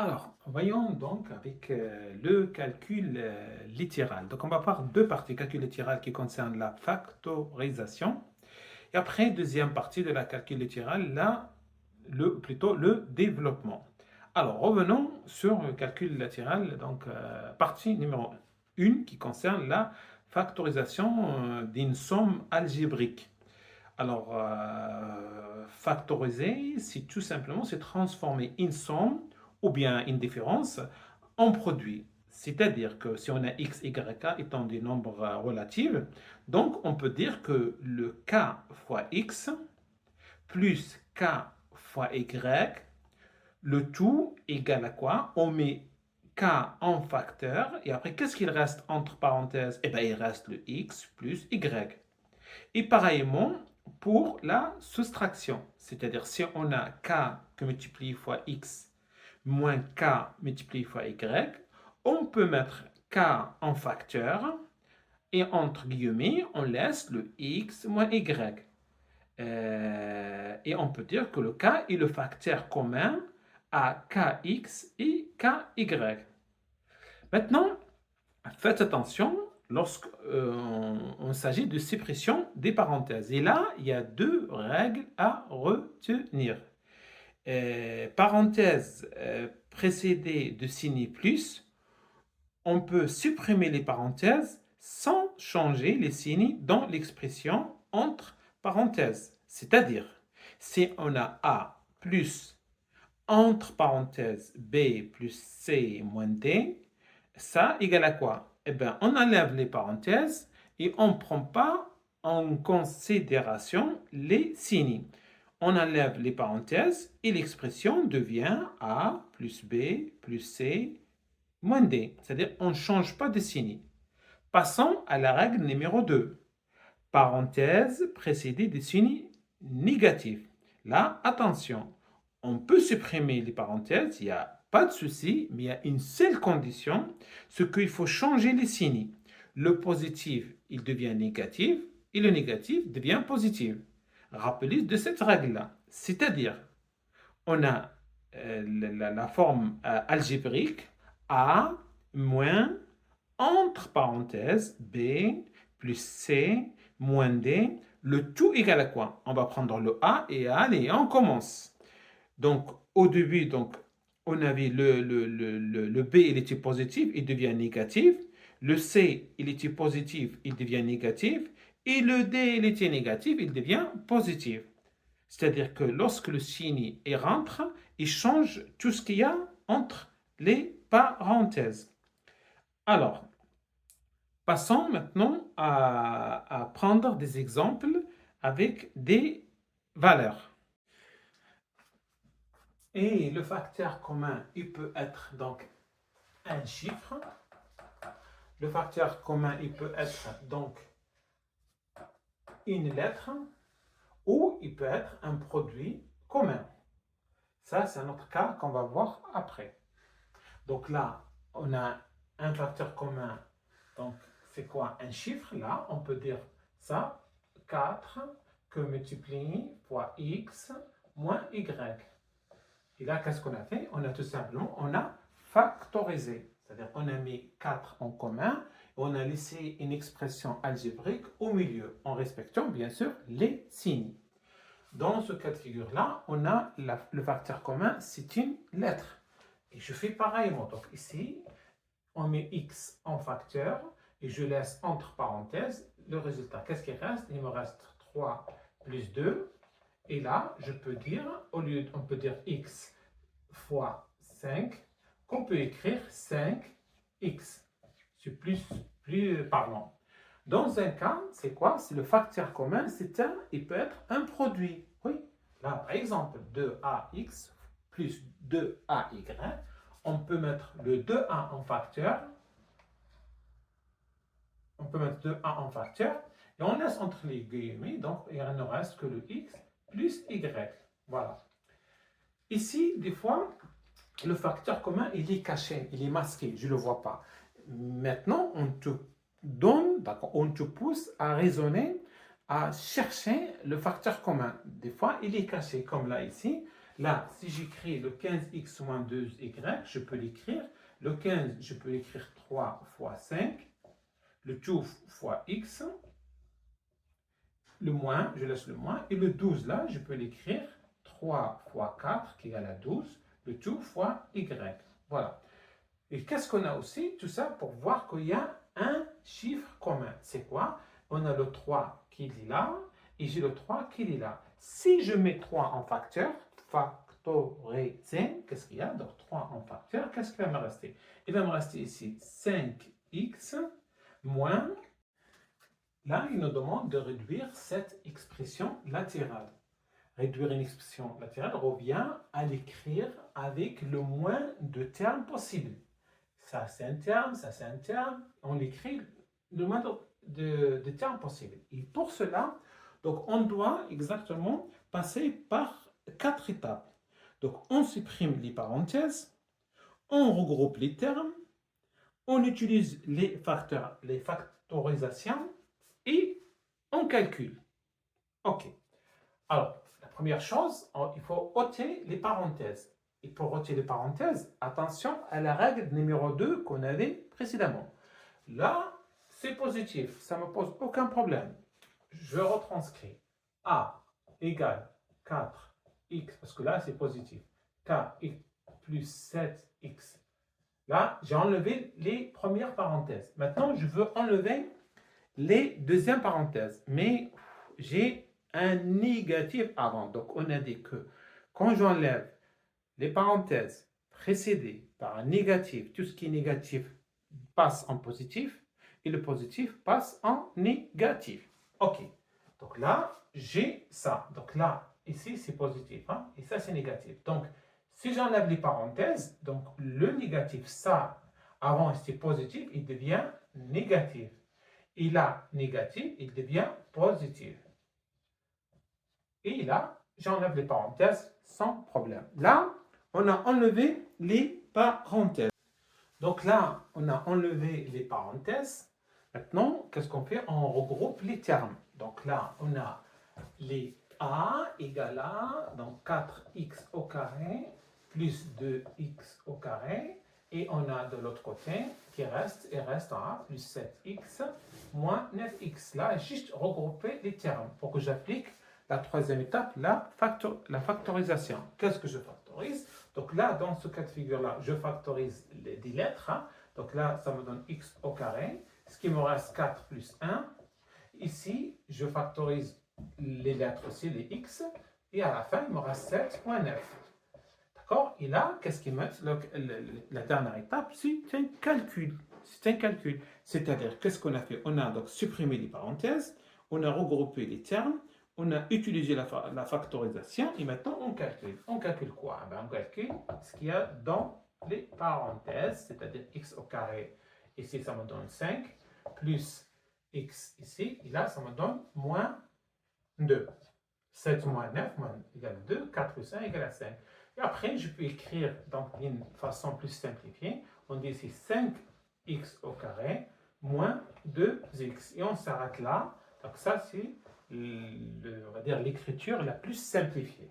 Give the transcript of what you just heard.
Alors, voyons donc avec le calcul littéral. Donc, on va voir deux parties. Calcul littéral qui concerne la factorisation. Et après, deuxième partie de la calcul littéral, là, plutôt le développement. Alors, revenons sur le calcul latéral, donc partie numéro 1 qui concerne la factorisation d'une somme algébrique. Alors, factoriser, c'est tout simplement c'est transformer une somme ou bien une différence en produit. C'est-à-dire que si on a x, y, k étant des nombres relatifs, donc on peut dire que le k fois x plus k fois y, le tout égale à quoi? On met k en facteur et après qu'est-ce qu'il reste entre parenthèses? Eh bien il reste le x plus y. Et pareillement pour la soustraction, c'est-à-dire si on a k que multiplie fois x moins k multiplié fois y, on peut mettre k en facteur et entre guillemets, on laisse le x moins y. Et on peut dire que le k est le facteur commun à kx et ky. Maintenant, faites attention lorsqu'on s'agit de suppression des parenthèses. Et là, il y a deux règles à retenir. Parenthèse précédée de signe plus, on peut supprimer les parenthèses sans changer les signes dans l'expression entre parenthèses. C'est-à-dire, si on a A plus entre parenthèses B plus C moins D, ça égale à quoi? Eh bien, on enlève les parenthèses et on ne prend pas en considération les signes. On enlève les parenthèses et l'expression devient A plus B plus C moins D. C'est-à-dire on ne change pas de signe. Passons à la règle numéro 2. Parenthèse précédée de signes négatifs. Là, attention, on peut supprimer les parenthèses, il n'y a pas de souci, mais il y a une seule condition, c'est qu'il faut changer les signes. Le positif, il devient négatif, et le négatif devient positif. Rappelez de cette règle-là. C'est-à-dire, on a la forme algébrique A moins entre parenthèses B plus C moins D, le tout égal à quoi? On va prendre le A et allez, on commence. Donc, au début, donc, on avait le B, il était positif, il devient négatif. Le C, il était positif, il devient négatif. Et le D, il était négatif, il devient positif. C'est-à-dire que lorsque le signe est rentre, il change tout ce qu'il y a entre les parenthèses. Alors, passons maintenant à prendre des exemples avec des valeurs. Et le facteur commun, il peut être donc un chiffre. Le facteur commun, il peut être donc une lettre ou il peut être un produit commun. Ça, c'est un autre cas qu'on va voir après. Donc là, on a un facteur commun. Donc, c'est quoi un chiffre? Là, on peut dire ça, 4 que multiplie fois x moins y. Et là, qu'est-ce qu'on a fait? On a tout simplement, on a factorisé. C'est-à-dire qu'on a mis 4 en commun et on a laissé une expression algébrique au milieu, en respectant bien sûr les signes. Dans ce cas de figure-là, on a le facteur commun, c'est une lettre. Et je fais pareillement. Donc ici, on met x en facteur et je laisse entre parenthèses le résultat. Qu'est-ce qui reste? Il me reste 3 plus 2. Et là, je peux dire, au lieu, on peut dire x fois 5, qu'on peut écrire 5x. C'est plus parlant. Dans un cas, c'est quoi? C'est le facteur commun, il peut être un produit. Oui. Là, par exemple, 2ax plus 2ay, on peut mettre le 2a en facteur. On peut mettre 2a en facteur et on laisse entre les guillemets, donc il ne reste que le x plus y. Voilà. Ici, des fois, le facteur commun, il est caché, il est masqué, je ne le vois pas. Maintenant, on te donne, on te pousse à raisonner, à chercher le facteur commun. Des fois, il est caché, comme là ici. là, si j'écris le 15x moins 2y, je peux l'écrire. Le 15, je peux l'écrire 3 fois 5. Le tout fois x. Le moins, je laisse le moins. Et le 12, là, je peux l'écrire 3 fois 4, qui égale à 12. Le tout fois y. Voilà. Et qu'est-ce qu'on a aussi? Tout ça pour voir qu'il y a un chiffre commun. C'est quoi? On a le 3 qui est là et j'ai le 3 qui est là. Si je mets 3 en facteur, factoriser, qu'est-ce qu'il y a? Donc 3 en facteur, qu'est-ce qu'il va me rester? Il va me rester ici 5x moins, là il nous demande de réduire cette expression latérale. Réduire une expression latérale revient à l'écrire avec le moins de termes possible. Ça c'est un terme, ça c'est un terme, on l'écrit le moins de termes possible. Et pour cela, donc on doit exactement passer par 4 étapes. Donc on supprime les parenthèses, on regroupe les termes, on utilise les facteurs, les factorisations et on calcule. Ok. Alors, la première chose, il faut ôter les parenthèses. Et pour ôter les parenthèses, attention à la règle numéro 2 qu'on avait précédemment. Là, c'est positif, ça ne me pose aucun problème. Je retranscris A égale 4x, parce que là, c'est positif. Kx plus 7x. Là, j'ai enlevé les premières parenthèses. Maintenant, je veux enlever les deuxièmes parenthèses. Mais j'ai un négatif avant. Donc, on a dit que quand j'enlève les parenthèses précédées par un négatif, tout ce qui est négatif passe en positif et le positif passe en négatif. Ok. Donc là, j'ai ça. Donc là, ici, c'est positif. Hein, et ça, c'est négatif. Donc, si j'enlève les parenthèses, donc le négatif, ça, avant c'était positif, il devient négatif. Et là, négatif, il devient positif. Et là, j'enlève les parenthèses sans problème. Là, on a enlevé les parenthèses. Donc là, on a enlevé les parenthèses. Maintenant, qu'est-ce qu'on fait? On regroupe les termes. Donc là, on a les a égale à, donc 4x au carré plus 2x au carré. Et on a de l'autre côté qui reste, et reste A plus 7x moins 9x. Là, juste regrouper les termes pour que j'applique la troisième étape, la factorisation. Qu'est-ce que je factorise? Donc là, dans ce cas de figure-là, je factorise des lettres. Hein. Donc là, ça me donne x au carré, ce qui me reste 4 plus 1. Ici, je factorise les lettres aussi, les x, et à la fin, il me reste 7 moins 9. D'accord? Et là, qu'est-ce qu'il met? La dernière étape, c'est un calcul. C'est un calcul. C'est-à-dire, qu'est-ce qu'on a fait? On a donc supprimé les parenthèses, on a regroupé les termes, on a utilisé la factorisation et maintenant on calcule. On calcule quoi? Ben, on calcule ce qu'il y a dans les parenthèses, c'est-à-dire x au carré. Ici, ça me donne 5, plus x ici, et là, ça me donne moins 2. 7 moins 9 égale 2, 4 plus 1 égale à 5. Et après, je peux écrire d'une façon plus simplifiée. On dit ici 5x au carré moins 2x. Et on s'arrête là. Donc ça, c'est on va dire l'écriture la plus simplifiée.